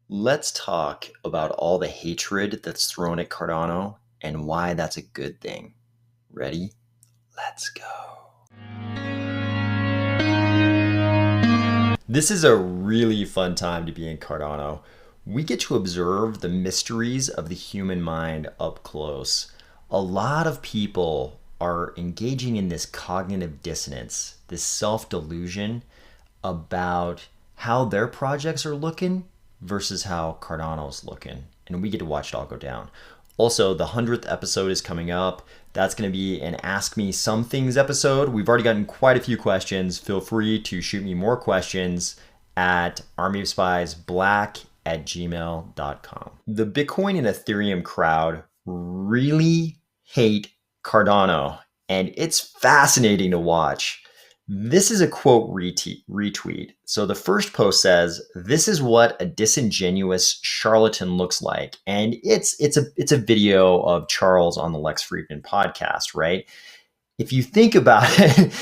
Let's talk about all the hatred that's thrown at Cardano and why that's a good thing. Ready? Let's go. This is a really fun time to be in Cardano. We get to observe the mysteries of the human mind up close. A lot of people are engaging in this cognitive dissonance, this self-delusion about how their projects are looking versus how Cardano's looking. And we get to watch it all go down. Also, the 100th episode is coming up. That's going to be an Ask Me Some Things episode. We've already gotten quite a few questions. Feel free to shoot me more questions at armyofspiesblack@gmail.com. The Bitcoin and Ethereum crowd really hate Cardano, and it's fascinating to watch. This is a quote retweet. So the first post says, "This is what a disingenuous charlatan looks like," and it's a video of Charles on the Lex Fridman podcast, right? If you think about it,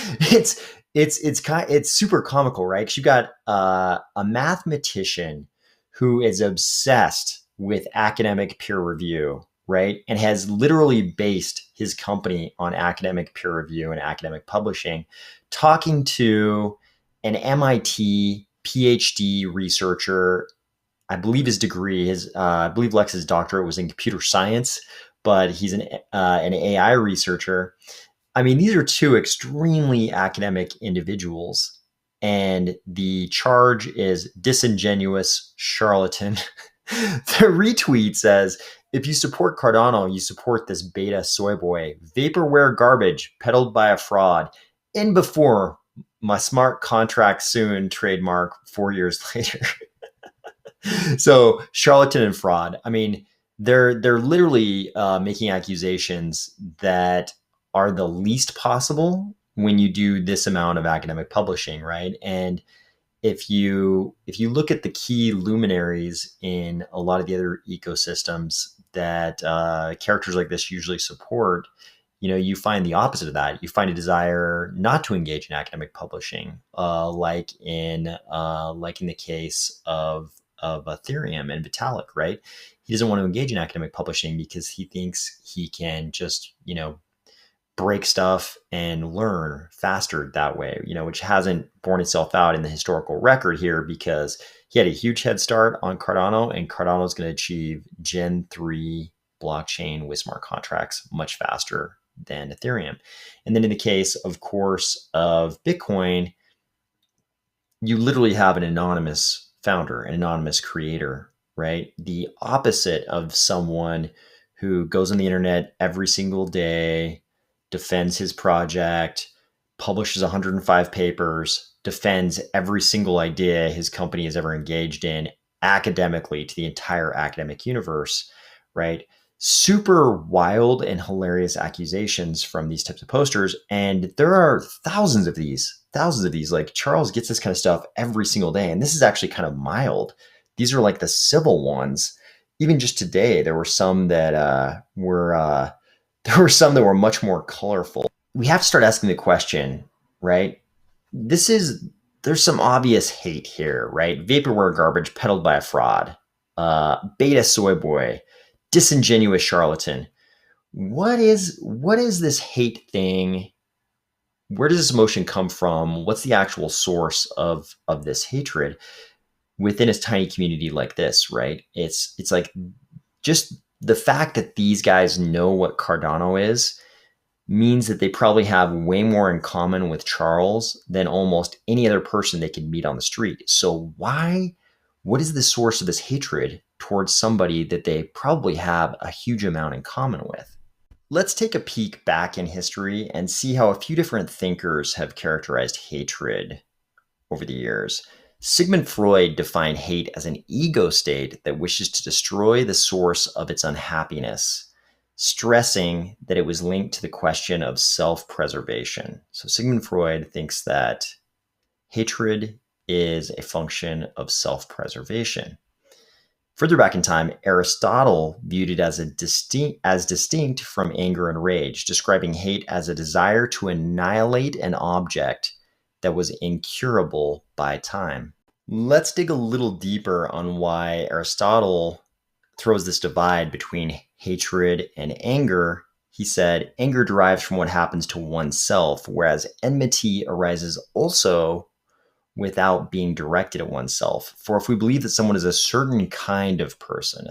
it's super comical, right? Because you got a mathematician who is obsessed with academic peer review, right? And has literally based his company on academic peer review and academic publishing, talking to an MIT PhD researcher. I believe his degree, I believe Lex's doctorate was in computer science, but he's an AI researcher. I mean, these are two extremely academic individuals, and the charge is disingenuous charlatan. The retweet says, "If you support Cardano, you support this beta soy boy, vaporware garbage peddled by a fraud. In before my smart contract soon trademark 4 years later." So charlatan and fraud. I mean, they're literally making accusations that are the least possible when you do this amount of academic publishing, right? And if you look at the key luminaries in a lot of the other ecosystems that characters like this usually support, you find the opposite of that. You find a desire not to engage in academic publishing, like in the case of Ethereum and Vitalik, right? He doesn't want to engage in academic publishing because he thinks he can just, break stuff and learn faster that way, which hasn't borne itself out in the historical record here because he had a huge head start on Cardano, and Cardano is going to achieve Gen 3 blockchain with smart contracts much faster than Ethereum. And then in the case, of course, of Bitcoin, you literally have an anonymous founder, an anonymous creator, right? The opposite of someone who goes on the internet every single day, defends his project, publishes 105 papers, defends every single idea his company has ever engaged in academically to the entire academic universe, right? Super wild and hilarious accusations from these types of posters. And there are thousands of these. Like Charles gets this kind of stuff every single day. And this is actually kind of mild. These are like the civil ones. Even just today, there were some that were much more colorful. We have to start asking the question, right? There's some obvious hate here, right? Vaporware garbage peddled by a fraud, beta soy boy, disingenuous charlatan. What is this hate thing? Where does this emotion come from? What's the actual source of this hatred within a tiny community like this, right? It's like just the fact that these guys know what Cardano is means that they probably have way more in common with Charles than almost any other person they could meet on the street. So what is the source of this hatred towards somebody that they probably have a huge amount in common with? Let's take a peek back in history and see how a few different thinkers have characterized hatred over the years. Sigmund Freud defined hate as an ego state that wishes to destroy the source of its unhappiness, stressing that it was linked to the question of self-preservation. So Sigmund Freud thinks that hatred is a function of self-preservation. Further back in time, Aristotle viewed it as distinct from anger and rage, describing hate as a desire to annihilate an object that was incurable by time. Let's dig a little deeper on why Aristotle throws this divide between hatred and anger. He said anger derives from what happens to oneself, whereas enmity arises also without being directed at oneself. For if we believe that someone is a certain kind of person,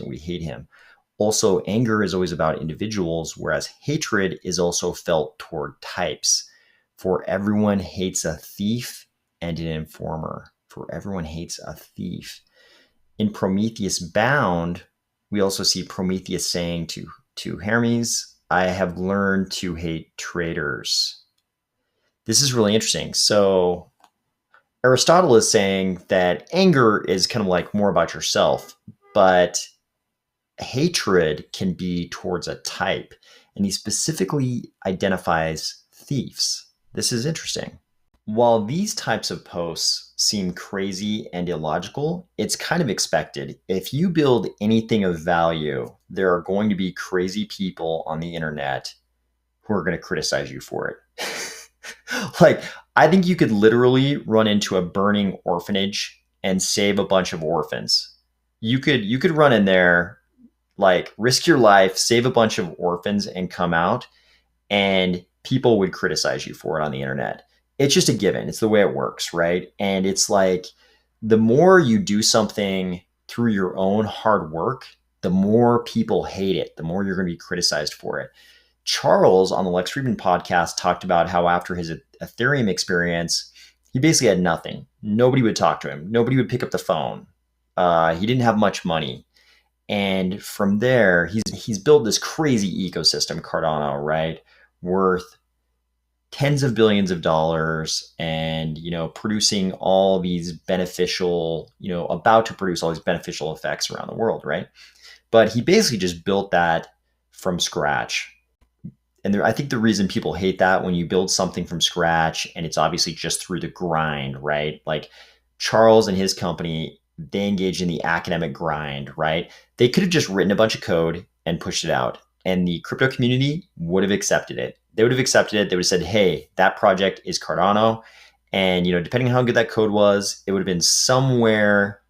we hate him. Also, anger is always about individuals, whereas hatred is also felt toward types. For everyone hates a thief and an informer. For everyone hates a thief. In Prometheus Bound, we also see Prometheus saying to Hermes, I have learned to hate traitors. This is really interesting. So Aristotle is saying that anger is kind of like more about yourself, but hatred can be towards a type. And he specifically identifies thieves. This is interesting. While these types of posts seem crazy and illogical, it's kind of expected. If you build anything of value, there are going to be crazy people on the internet who are going to criticize you for it. Like, I think you could literally run into a burning orphanage and save a bunch of orphans. You could run in there, like risk your life, save a bunch of orphans and come out, and people would criticize you for it on the internet. It's just a given. It's the way it works, right? And it's like the more you do something through your own hard work, the more people hate it, the more you're going to be criticized for it. Charles on the Lex Friedman podcast talked about how after his Ethereum experience, he basically had nothing. Nobody would talk to him. Nobody would pick up the phone. He didn't have much money. And from there, he's built this crazy ecosystem, Cardano, right? Worth tens of billions of dollars and, producing all these beneficial, about to produce all these beneficial effects around the world, right? But he basically just built that from scratch. And I think the reason people hate that when you build something from scratch and it's obviously just through the grind, right? Like Charles and his company, they engage in the academic grind, right? They could have just written a bunch of code and pushed it out, and the crypto community would have accepted it. They would have accepted it. They would have said, hey, that project is Cardano. And, depending on how good that code was, it would have been somewhere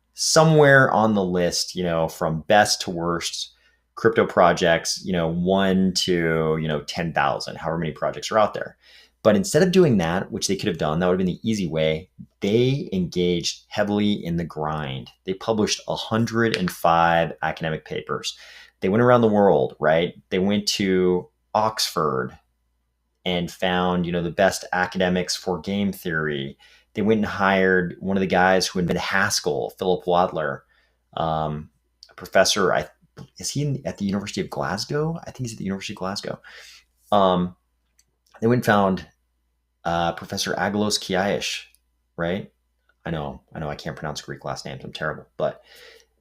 on the list, from best to worst crypto projects, 1 to, 10,000, however many projects are out there. But instead of doing that, which they could have done, that would have been the easy way, they engaged heavily in the grind. They published 105 academic papers. They went around the world, right? They went to Oxford and found, the best academics for game theory. They went and hired one of the guys who invented Haskell, Philip Wadler, a professor. Is he at the University of Glasgow? I think he's at the University of Glasgow. They went and found Professor Aggelos Kiaish, right? I know, I can't pronounce Greek last names. I'm terrible. But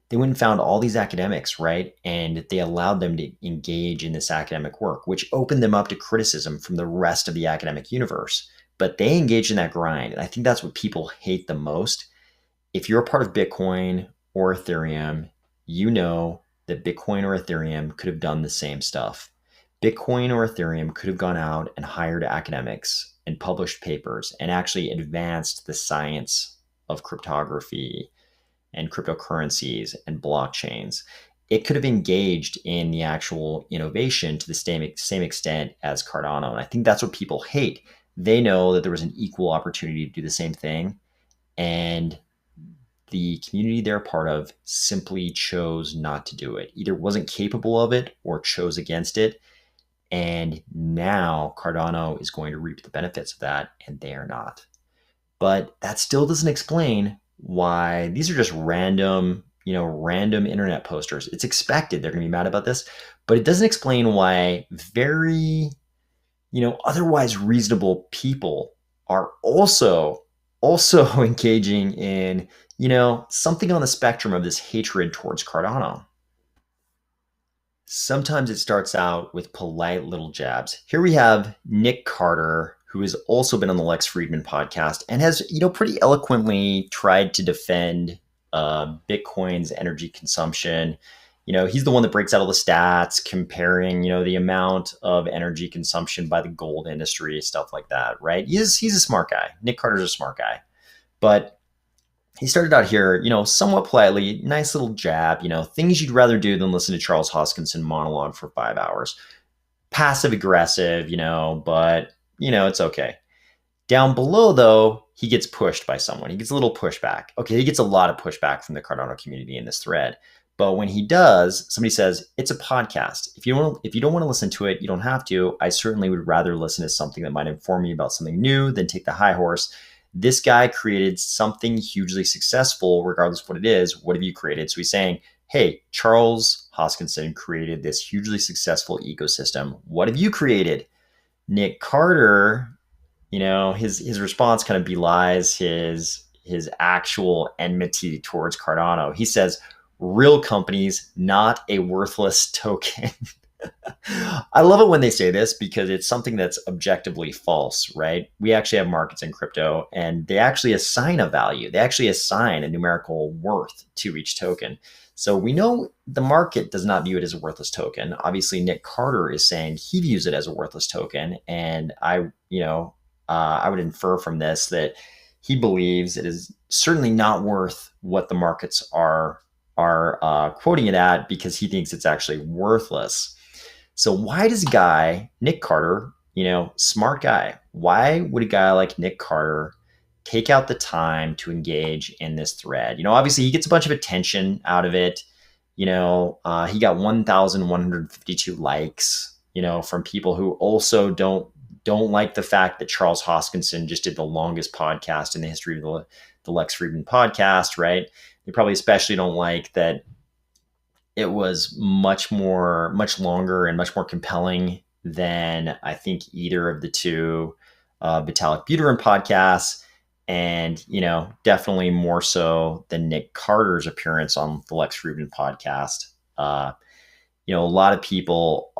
they went and found all these academics, right? And they allowed them to engage in this academic work, which opened them up to criticism from the rest of the academic universe. But they engaged in that grind. And I think that's what people hate the most. If you're a part of Bitcoin or Ethereum, you know that Bitcoin or Ethereum could have done the same stuff. Bitcoin or Ethereum could have gone out and hired academics and published papers and actually advanced the science of cryptography and cryptocurrencies and blockchains. It could have engaged in the actual innovation to the same extent as Cardano. And I think that's what people hate. They know that there was an equal opportunity to do the same thing. And the community they're a part of simply chose not to do it. Either wasn't capable of it or chose against it. And now Cardano is going to reap the benefits of that, and they are not. But that still doesn't explain why these are just random internet posters. It's expected they're going to be mad about this, but it doesn't explain why very, otherwise reasonable people are also engaging in, something on the spectrum of this hatred towards Cardano. Sometimes it starts out with polite little jabs. Here we have Nick Carter, who has also been on the Lex Friedman podcast and has, pretty eloquently tried to defend Bitcoin's energy consumption. He's the one that breaks out all the stats, comparing, the amount of energy consumption by the gold industry, stuff like that, right? He's a smart guy. Nick Carter's a smart guy. But he started out here, somewhat politely, nice little jab, things you'd rather do than listen to Charles Hoskinson monologue for 5 hours. Passive aggressive, but, it's okay. Down below, though, he gets pushed by someone. He gets a little pushback. Okay, he gets a lot of pushback from the Cardano community in this thread. But when he does, somebody says, it's a podcast. If you don't want to listen to it, you don't have to. I certainly would rather listen to something that might inform me about something new than take the high horse. This guy created something hugely successful, regardless of what it is. What have you created? So he's saying, hey, Charles Hoskinson created this hugely successful ecosystem. What have you created? Nick Carter, his response kind of belies his actual enmity towards Cardano. He says, real companies, not a worthless token. I love it when they say this because it's something that's objectively false, right? We actually have markets in crypto and they actually assign a value. They actually assign a numerical worth to each token. So we know the market does not view it as a worthless token. Obviously, Nick Carter is saying he views it as a worthless token. And I would infer from this that he believes it is certainly not worth what the markets are quoting it at because he thinks it's actually worthless. So why does Nick Carter, smart guy, why would a guy like Nick Carter take out the time to engage in this thread? Obviously he gets a bunch of attention out of it. He got 1,152 likes, from people who also don't like the fact that Charles Hoskinson just did the longest podcast in the history of the Lex Fridman podcast, right? They probably especially don't like that it was much longer and much more compelling than I think either of the two Vitalik Buterin podcasts, and definitely more so than Nick Carter's appearance on the Lex Fridman podcast. A lot of people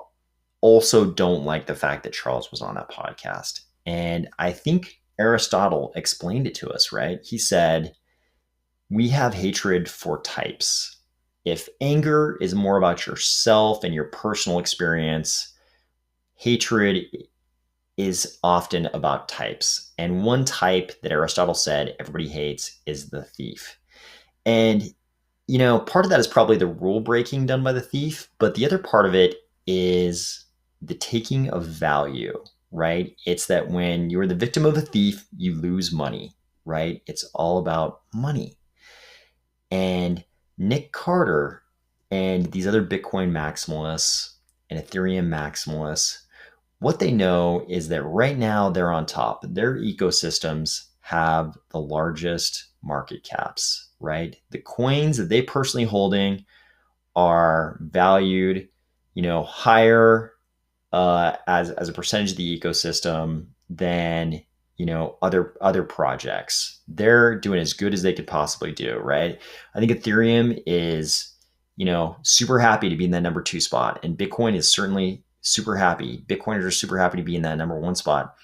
also don't like the fact that Charles was on that podcast, and I think Aristotle explained it to us, right? He said, we have hatred for types. If anger is more about yourself and your personal experience, hatred is often about types. And one type that Aristotle said everybody hates is the thief. And, part of that is probably the rule breaking done by the thief, but the other part of it is the taking of value, right? It's that when you're the victim of a thief, you lose money, right? It's all about money. And Nick Carter and these other Bitcoin maximalists and Ethereum maximalists, what they know is that right now they're on top. Their ecosystems have the largest market caps, right? The coins that they personally holding are valued, higher as a percentage of the ecosystem than other projects. They're doing as good as they could possibly do, right? I think Ethereum is super happy to be in that number 2 spot, and Bitcoin is certainly super happy. Bitcoiners are super happy to be in that number 1 spot,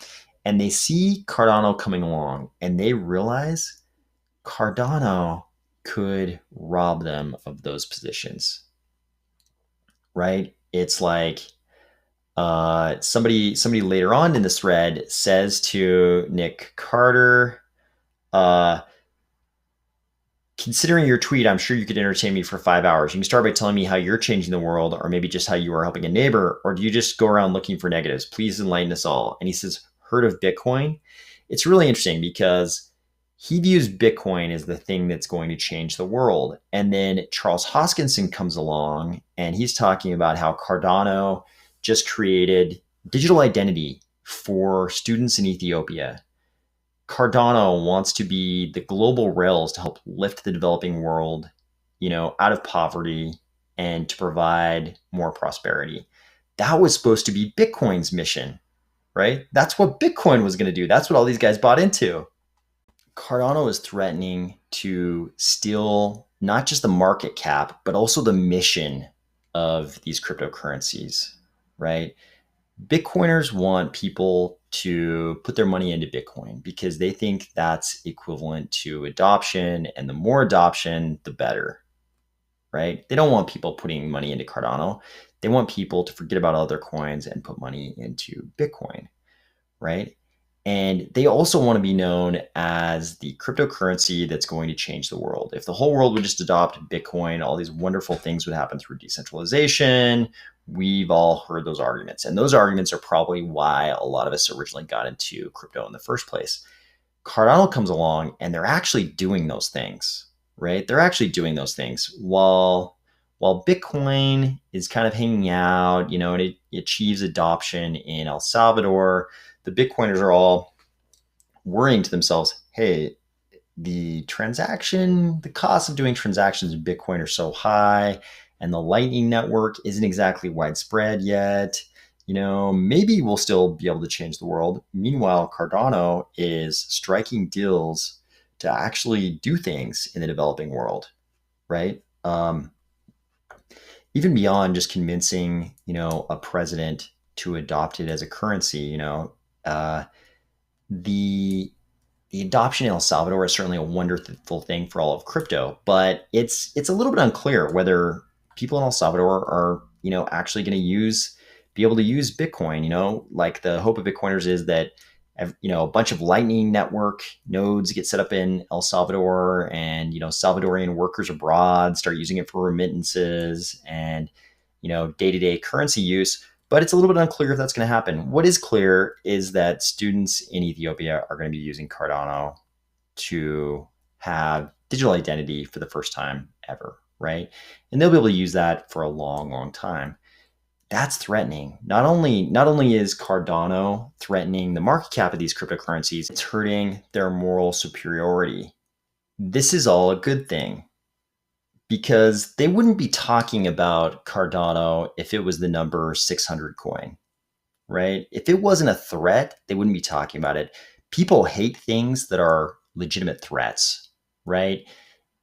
and they see Cardano coming along and they realize Cardano could rob them of those positions, right? It's like somebody later on in this thread says to Nick Carter, considering your tweet, I'm sure you could entertain me for 5 hours. You can start by telling me how you're changing the world, or maybe just how you are helping a neighbor, or do you just go around looking for negatives? Please enlighten us all. And he says, heard of Bitcoin? It's really interesting because he views Bitcoin as the thing that's going to change the world. And then Charles Hoskinson comes along and he's talking about how Cardano just created digital identity for students in Ethiopia. Cardano wants to be the global rails to help lift the developing world, out of poverty and to provide more prosperity. That was supposed to be Bitcoin's mission, right? That's what Bitcoin was going to do. That's what all these guys bought into. Cardano is threatening to steal not just the market cap, but also the mission of these cryptocurrencies, right? Bitcoiners want people to put their money into Bitcoin because they think that's equivalent to adoption, and the more adoption, the better, right? They don't want people putting money into Cardano. They want people to forget about other coins and put money into Bitcoin, right? And they also want to be known as the cryptocurrency that's going to change the world. If the whole world would just adopt Bitcoin, all these wonderful things would happen through decentralization. We've all heard those arguments. And those arguments are probably why a lot of us originally got into crypto in the first place. Cardano comes along and they're actually doing those things, right? They're actually doing those things while Bitcoin is kind of hanging out, and it achieves adoption in El Salvador. The Bitcoiners are all worrying to themselves, hey, the cost of doing transactions in Bitcoin are so high, and the Lightning Network isn't exactly widespread yet. Maybe we'll still be able to change the world. Meanwhile, Cardano is striking deals to actually do things in the developing world, right? Even beyond just convincing, a president to adopt it as a currency, uh, the the adoption in El Salvador is certainly a wonderful thing for all of crypto, but it's a little bit unclear whether people in El Salvador are actually going to be able to use Bitcoin. Like the hope of Bitcoiners is that a bunch of Lightning Network nodes get set up in El Salvador, and Salvadorian workers abroad start using it for remittances and day-to-day currency use. But it's a little bit unclear if that's going to happen. What is clear is that students in Ethiopia are going to be using Cardano to have digital identity for the first time ever, right? And they'll be able to use that for a long, long time. That's threatening. Not only is Cardano threatening the market cap of these cryptocurrencies, it's hurting their moral superiority. This is all a good thing, because they wouldn't be talking about Cardano if it was the number 600 coin, right? If it wasn't a threat, they wouldn't be talking about it. People hate things that are legitimate threats, right?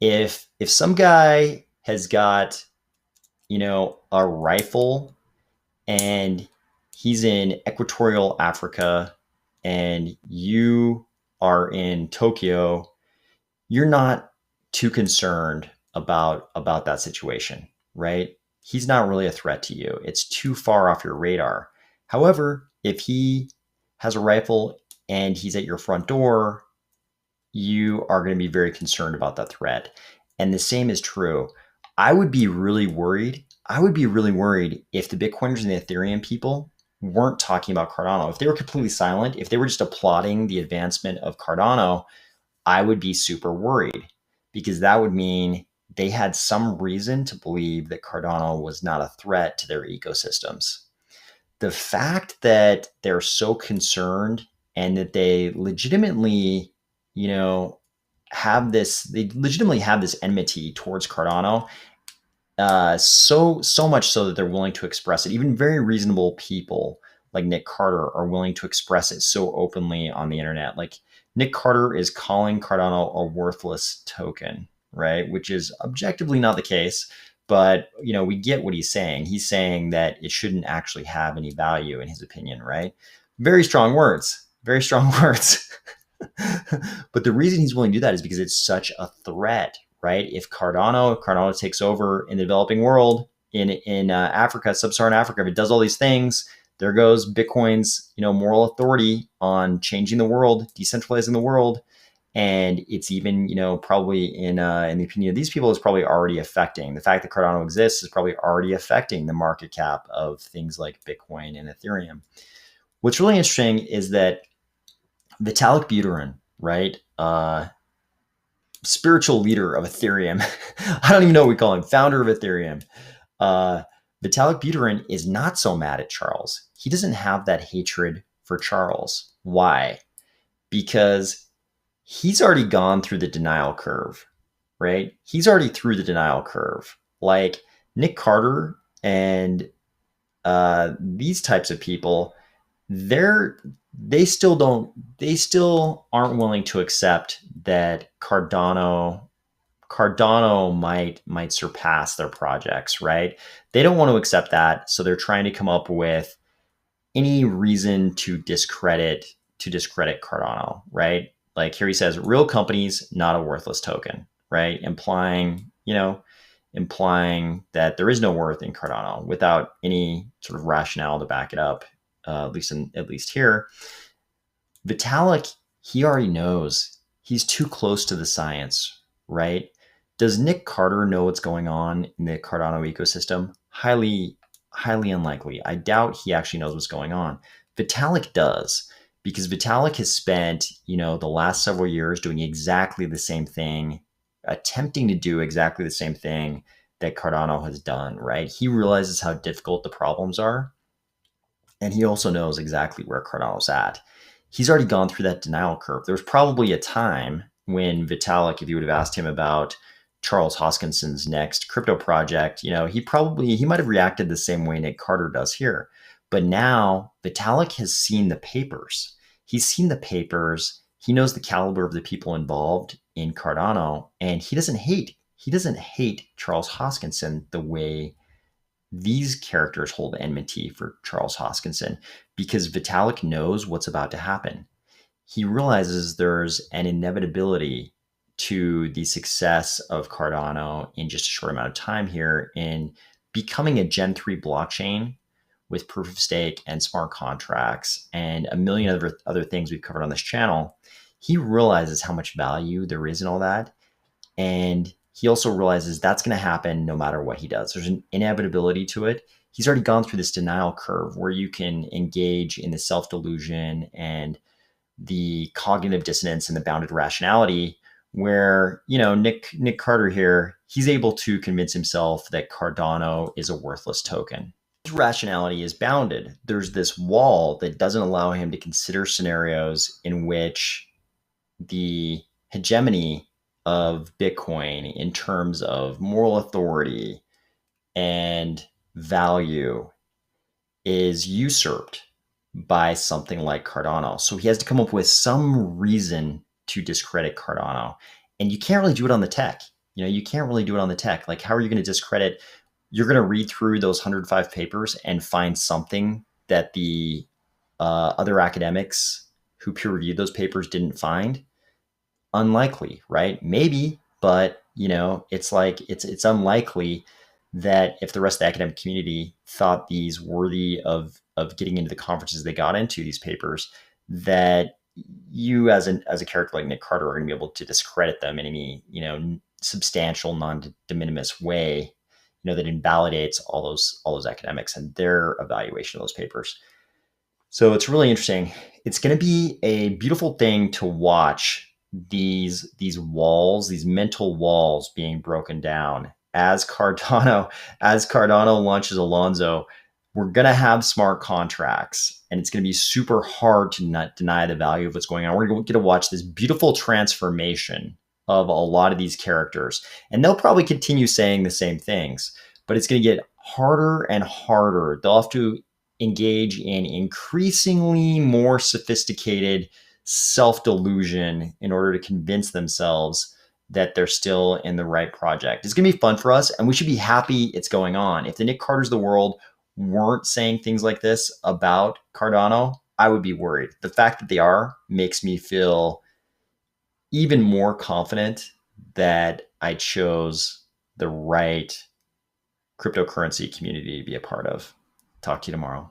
If some guy has got, a rifle and he's in equatorial Africa and you are in Tokyo, you're not too concerned about that situation, right? He's not really a threat to you. It's too far off your radar. However, if he has a rifle and he's at your front door, you are going to be very concerned about that threat. And the same is true. I would be really worried. If the Bitcoiners and the Ethereum people weren't talking about Cardano. If they were completely silent, if they were just applauding the advancement of Cardano, I would be super worried, because that would mean they had some reason to believe that Cardano was not a threat to their ecosystems. The fact that they're so concerned and that they legitimately, have this enmity towards Cardano, so much so that they're willing to express it. Even very reasonable people like Nick Carter are willing to express it so openly on the internet. Like, Nick Carter is calling Cardano a worthless token, right? Which is objectively not the case, but we get what he's saying. He's saying that it shouldn't actually have any value in his opinion, right? Very strong words. Very strong words. But the reason he's willing to do that is because it's such a threat, right? If Cardano takes over in the developing world, in Africa, sub-Saharan Africa, if it does all these things, there goes Bitcoin's moral authority on changing the world, decentralizing the world, and it's even probably in the opinion of these people is probably already affecting the fact that Cardano exists is probably already affecting the market cap of things like Bitcoin and Ethereum. What's really interesting is that Vitalik Buterin, right? Spiritual leader of Ethereum. I don't even know what we call him. Founder of Ethereum. Vitalik Buterin is not so mad at Charles. He doesn't have that hatred for Charles. Why? Because he's already gone through the denial curve, right? He's already through the denial curve. Like Nick Carter and these types of people, they still aren't willing to accept that Cardano might surpass their projects, right? They don't want to accept that, so they're trying to come up with any reason to discredit Cardano, right? Like here he says, real companies, not a worthless token, right? Implying that there is no worth in Cardano without any sort of rationale to back it up, at least here. Vitalik, he already knows. He's too close to the science, right? Does Nick Carter know what's going on in the Cardano ecosystem? Highly unlikely. I doubt he actually knows what's going on. Vitalik does, because Vitalik has spent, the last several years doing exactly the same thing, attempting to do exactly the same thing that Cardano has done, right? He realizes how difficult the problems are, and he also knows exactly where Cardano's at. He's already gone through that denial curve. There was probably a time when Vitalik, if you would have asked him about Charles Hoskinson's next crypto project, he might have reacted the same way Nick Carter does here. But now Vitalik has seen the papers. He's seen the papers. He knows the caliber of the people involved in Cardano, and he doesn't hate Charles Hoskinson the way these characters hold enmity for Charles Hoskinson, because Vitalik knows what's about to happen. He realizes there's an inevitability to the success of Cardano in just a short amount of time here in becoming a Gen 3 blockchain with proof of stake and smart contracts and a million other things we've covered on this channel. He realizes how much value there is in all that. And he also realizes that's going to happen no matter what he does. There's an inevitability to it. He's already gone through this denial curve where you can engage in the self-delusion and the cognitive dissonance and the bounded rationality where, Nick Carter here, he's able to convince himself that Cardano is a worthless token. His rationality is bounded. There's this wall that doesn't allow him to consider scenarios in which the hegemony of Bitcoin in terms of moral authority and value is usurped by something like Cardano. So he has to come up with some reason to discredit Cardano. And you can't really do it on the tech. You can't really do it on the tech. Like, how are you going to discredit? You're going to read through those 105 papers and find something that the other academics who peer reviewed those papers didn't find. Unlikely, right? Maybe, but it's unlikely that if the rest of the academic community thought these worthy of getting into the conferences they got into, these papers, that you as a character like Nick Carter are going to be able to discredit them in any substantial non-de minimis way, that invalidates all those academics and their evaluation of those papers. So it's really interesting. It's going to be a beautiful thing to watch these walls, these mental walls being broken down as Cardano launches Alonzo. We're going to have smart contracts, and it's going to be super hard to not deny the value of what's going on. We're going to get to watch this beautiful transformation of a lot of these characters, and they'll probably continue saying the same things, but it's going to get harder and harder. They'll have to engage in increasingly more sophisticated self-delusion in order to convince themselves that they're still in the right project. It's going to be fun for us, and we should be happy it's going on. If the Nick Carters of the world weren't saying things like this about Cardano, I would be worried. The fact that they are makes me feel even more confident that I chose the right cryptocurrency community to be a part of. Talk to you tomorrow.